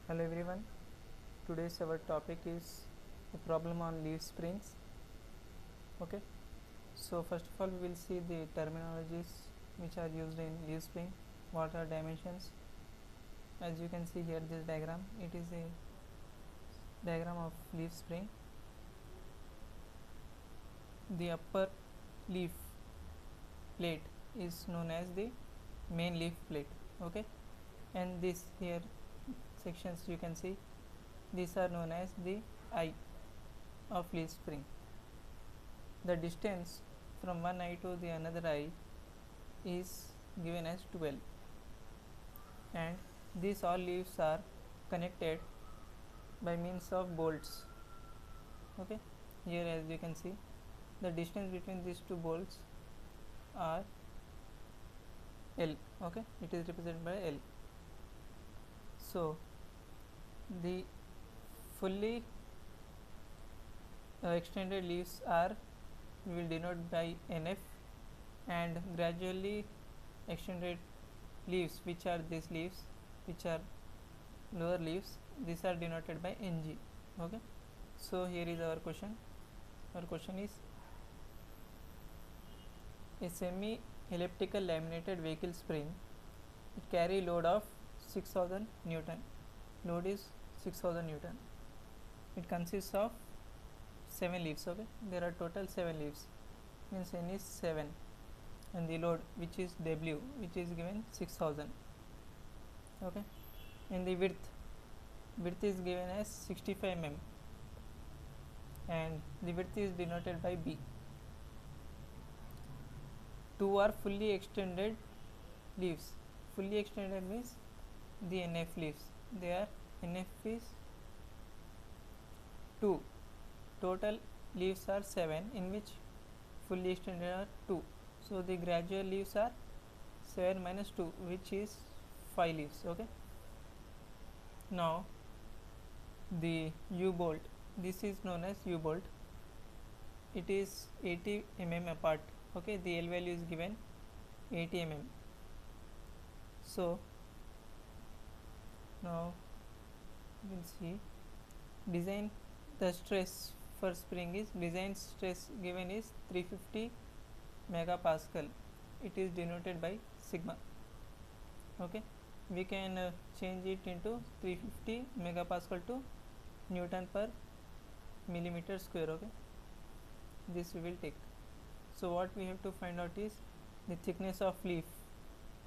Hello everyone, today's our topic is a problem on leaf springs. Okay, so first of all we will see the terminologies which are used in leaf spring, what are dimensions. As you can see here this diagram, it is a diagram of leaf spring. The upper leaf plate is known as the main leaf plate. Okay, and this here sections you can see, these are known as the eye of leaf spring. The distance from one eye to the another eye is given as 12, and these all leaves are connected by means of bolts. Okay, here as you can see, the distance between these two bolts are L. Okay, it is represented by L. So the fully extended leaves are, we will denote by NF, and gradually extended leaves, which are these leaves which are lower leaves, these are denoted by Ng. Okay, so here is our question. Our question is, a semi elliptical laminated vehicle spring, it carry load of 6000 Newton. Load is 6000 Newton. It consists of 7 leaves. Okay, there are total 7 leaves, means N is 7, and the load which is W, which is given 6000. Okay, and the width is given as 65 mm, and the width is denoted by B. Two are fully extended leaves. Fully extended means the NF leaves. They are, NF is 2. Total leaves are 7, in which fully extended are 2. So the gradual leaves are 7 minus 2, which is 5 leaves. Okay. Now the U bolt, this is known as U bolt. It is 80 mm apart. Okay, the L value is given 80 mm. So now we will see design. The stress for spring is, design stress given is 350 megapascal. It is denoted by sigma. Okay, we can change it into 350 megapascal to Newton per millimeter square. Okay, this we will take. So what we have to find out is the thickness of leaf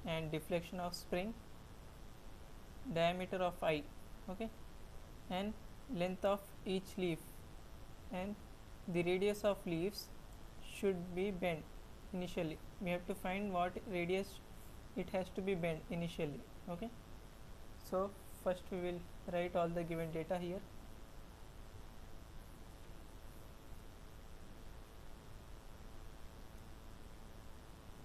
and deflection of spring, diameter of eye. Okay, and length of each leaf, and the radius of leaves should be bent initially. We have to find what radius it has to be bent initially. Okay, so first we will write all the given data here.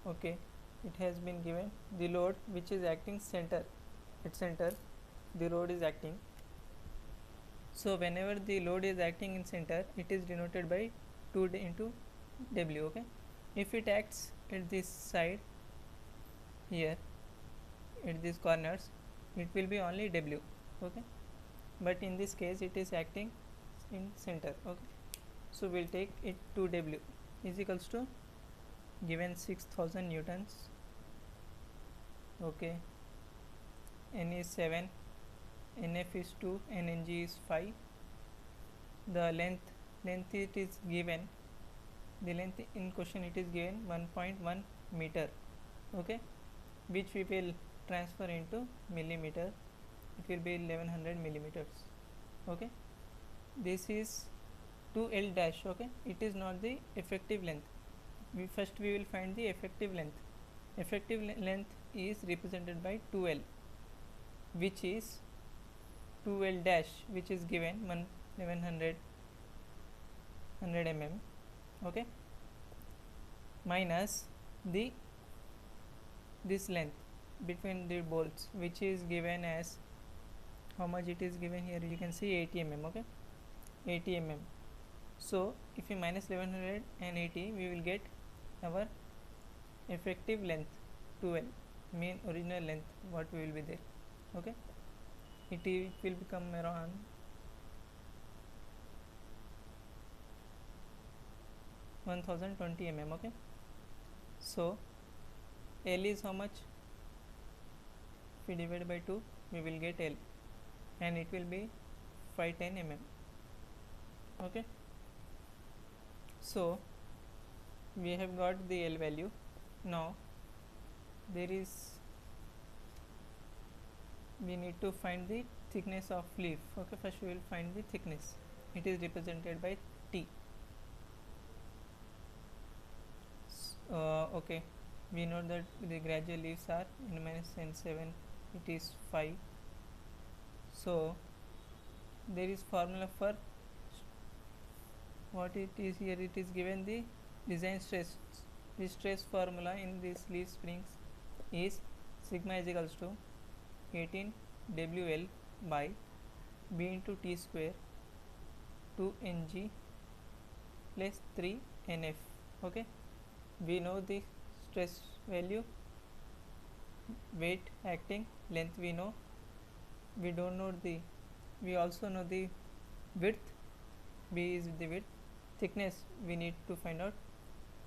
Okay, it has been given the load which is acting center, at center the load is acting. So whenever the load is acting in center, it is denoted by 2 into W. Okay, if it acts at this side here, at these corners, it will be only W. Okay, but in this case it is acting in center. Okay, so we'll take it 2W is equals to given 6000 newtons. Okay, N is 7, NF is 2, and Ng is 5. The length it is given, the length in question it is given 1.1 meter. Okay, which we will transfer into millimeter. It will be 1100 millimeters. Okay, this is 2L dash. Okay, it is not the effective length. We will find the effective length. Effective length is represented by 2L, which is 2L dash, which is given 1100 mm. Okay, minus the this length between the bolts, which is given as, how much it is given here, you can see 80 mm. Okay, 80 mm. So if we minus 1100 and 80, we will get our effective length 2L, mean original length what will be there. Okay, it will become around 1020 mm. Okay, so L is how much? If we divide by 2, we will get L, and it will be 510 mm. Okay, so we have got the L value. Now there is, we need to find the thickness of leaf. Okay, first we will find the thickness. It is represented by T. Okay, we know that the gradual leaves are n minus n7, it is 5. So there is formula for what it is here. It is given the design stress. The stress formula in these leaf springs is sigma is equals to 18 WL by B into T square 2 Ng plus 3 NF. Okay, we know the stress value, weight acting, length we know, we don't know the, we also know the width, B is the width, thickness we need to find out,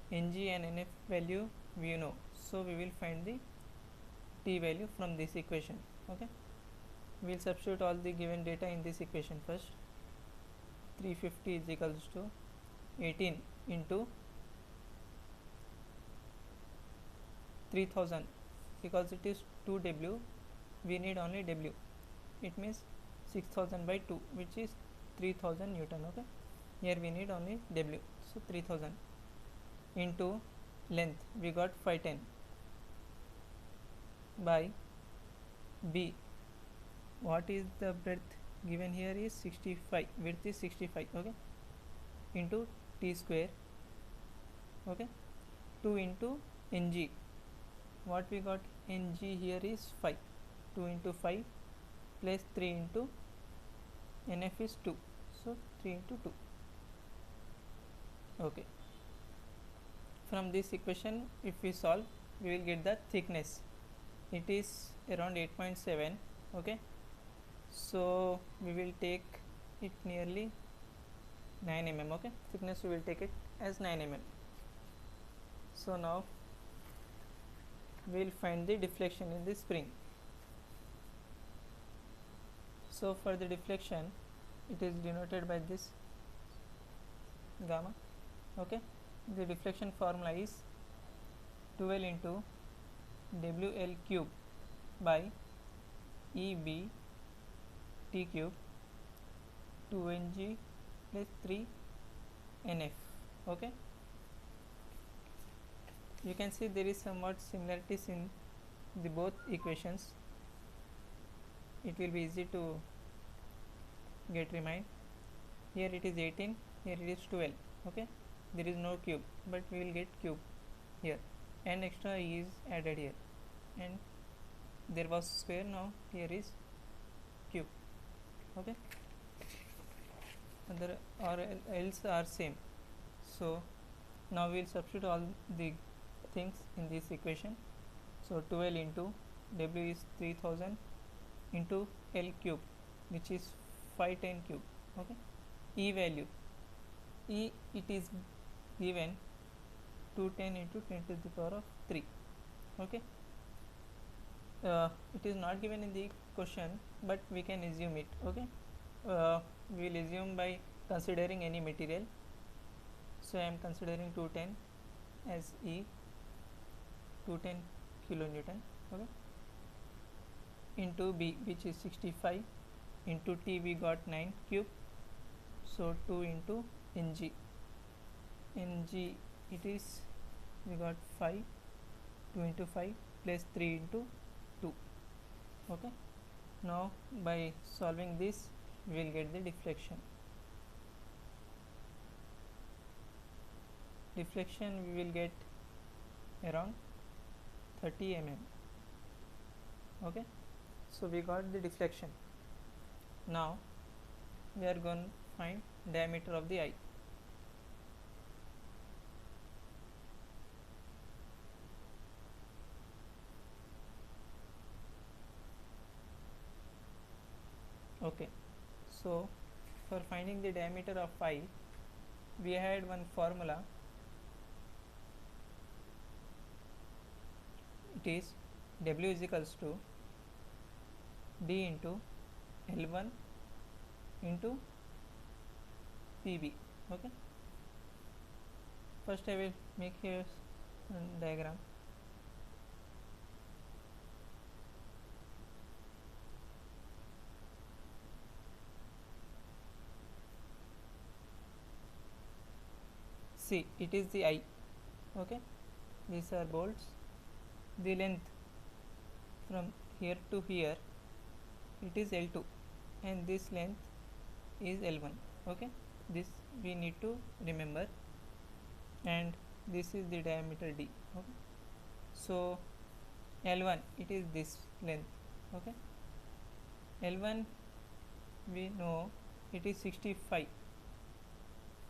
Ng and NF value we know, so we will find the T value from this equation. Okay, we will substitute all the given data in this equation first. 350 is equals to 18 into 3000, because it is 2W, we need only W, it means 6000 by 2, which is 3000 Newton. Okay, here we need only W, so 3000 into length we got 510 by B, what is the breadth given here is 65, width is 65. Okay, into T square. Okay, 2 into Ng, what we got Ng here is 5, 2 into 5 plus 3 into NF is 2, so 3 into 2. Okay, from this equation if we solve, we will get the thickness, it is around 8.7. okay, so we will take it nearly 9 mm. okay, thickness we will take it as 9 mm. So now we will find the deflection in the spring. So for the deflection, it is denoted by this gamma. Okay, the deflection formula is 12 into WL cube by EB T cube 2Ng plus 3 NF. Okay, you can see there is somewhat similarities in the both equations. It will be easy to get remind. Here it is 18, here it is 12. Okay, there is no cube, but we will get cube here, and extra is added here, and there was square, now here is cube. Okay, other or else are same. So now we will substitute all the things in this equation. So 12 into W is 3000 into L cube, which is 510 cube. Okay, E value, E it is given 210 into 10 to the power of 3. Okay, it is not given in the question, but we can assume it. Okay, we will assume by considering any material. So I am considering 210 as E, 210 kilonewton. Okay, into B, which is 65, into T we got 9 cube, so 2 into Ng, Ng it is we got 5, 2 into 5 plus 3 into 2. Okay, now by solving this we will get the deflection. Deflection we will get around 30 mm. Okay, so we got the deflection. Now we are going to find diameter of the eye. Okay, so for finding the diameter of phi, we had one formula. It is W is equals to D into L1 into PB. Okay, first I will make here diagram. See, it is the I. Okay, these are bolts. The length from here to here, it is L2, and this length is L1. Okay, this we need to remember, and this is the diameter D. Okay, so L1, it is this length. Okay, L1 we know it is 65.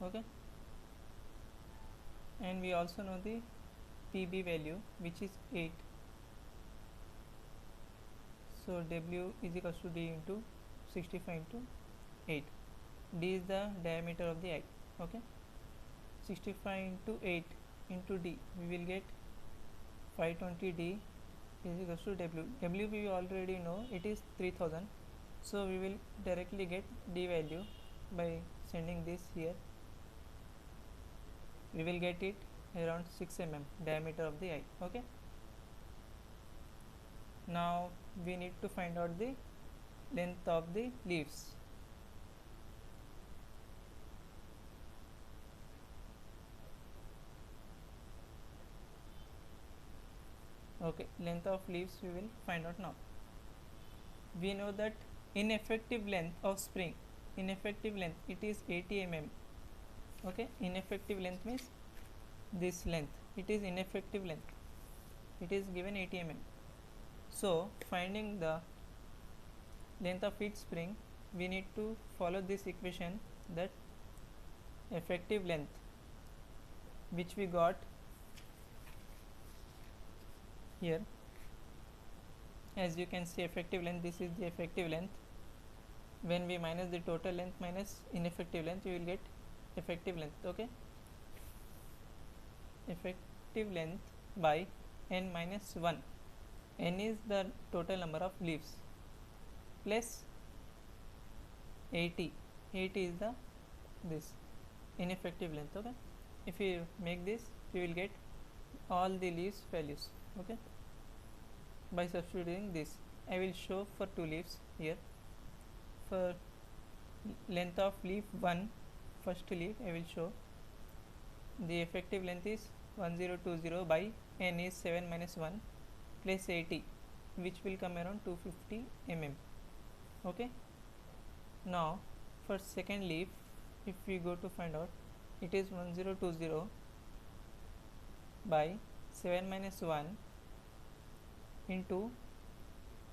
Okay, and we also know the PB value, which is 8. So W is equals to D into 65 into 8. D is the diameter of the eye. Okay, 65 into 8 into D, we will get 520. D is equals to W. W we already know, it is 3000. So we will directly get D value by sending this here. We will get it around 6 mm diameter of the eye. Okay, now we need to find out the length of the leaves. Okay, length of leaves we will find out now. We know that ineffective length of spring, ineffective length, it is 80 mm. Okay, ineffective length means this length, it is ineffective length, it is given 80 mm. So finding the length of each spring, we need to follow this equation, that effective length which we got here, as you can see, effective length, this is the effective length. When we minus the total length minus ineffective length, you will get effective length. Okay, effective length by n minus 1. N is the total number of leaves, plus 80. 80 is the this ineffective length. Okay, if we make this, we will get all the leaves values. Okay, by substituting this, I will show for 2 leaves here. For length of leaf 1, first leaf, I will show the effective length is 1020 by n is 7 minus 1 plus 80, which will come around 250 mm. Okay, now for second leaf, if we go to find out, it is 1020 by 7 minus 1 into,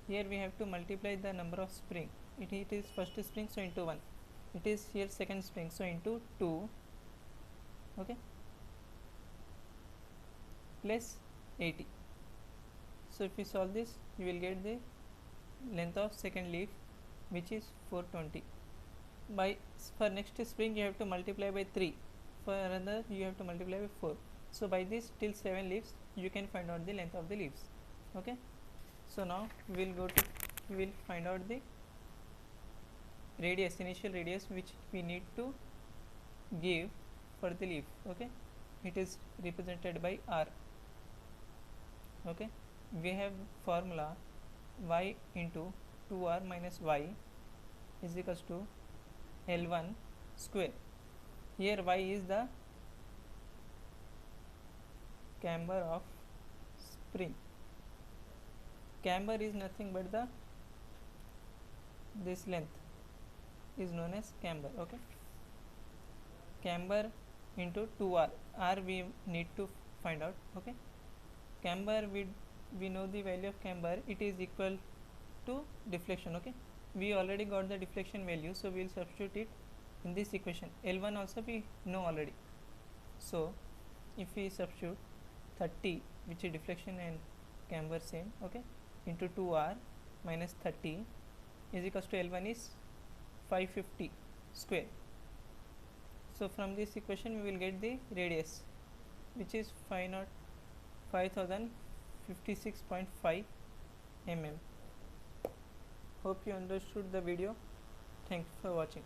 here we have to multiply the number of spring. It is first spring, so into 1. It is here second spring, so into 2. Okay, plus 80. So if we solve this, you will get the length of second leaf, which is 420. By for next spring, you have to multiply by 3. For another, you have to multiply by 4. So by this, till 7 leaves, you can find out the length of the leaves. Okay, so now we will find out the radius, initial radius, which we need to give for the leaf. Okay, it is represented by r. Okay, we have formula y into 2r minus y is equals to L1 square. Here y is the camber of spring. Camber is nothing but this length is known as camber. Okay, camber into 2r, r we need to find out. Okay, camber, we know the value of camber, it is equal to deflection. Okay, we already got the deflection value, so we will substitute it in this equation. L1 also we know already, so if we substitute 30, which is deflection and camber same, okay, into 2r minus 30 is equals to L1 is 550 square. So from this equation we will get the radius, which is 5056.5 mm. Hope you understood the video. Thanks for watching.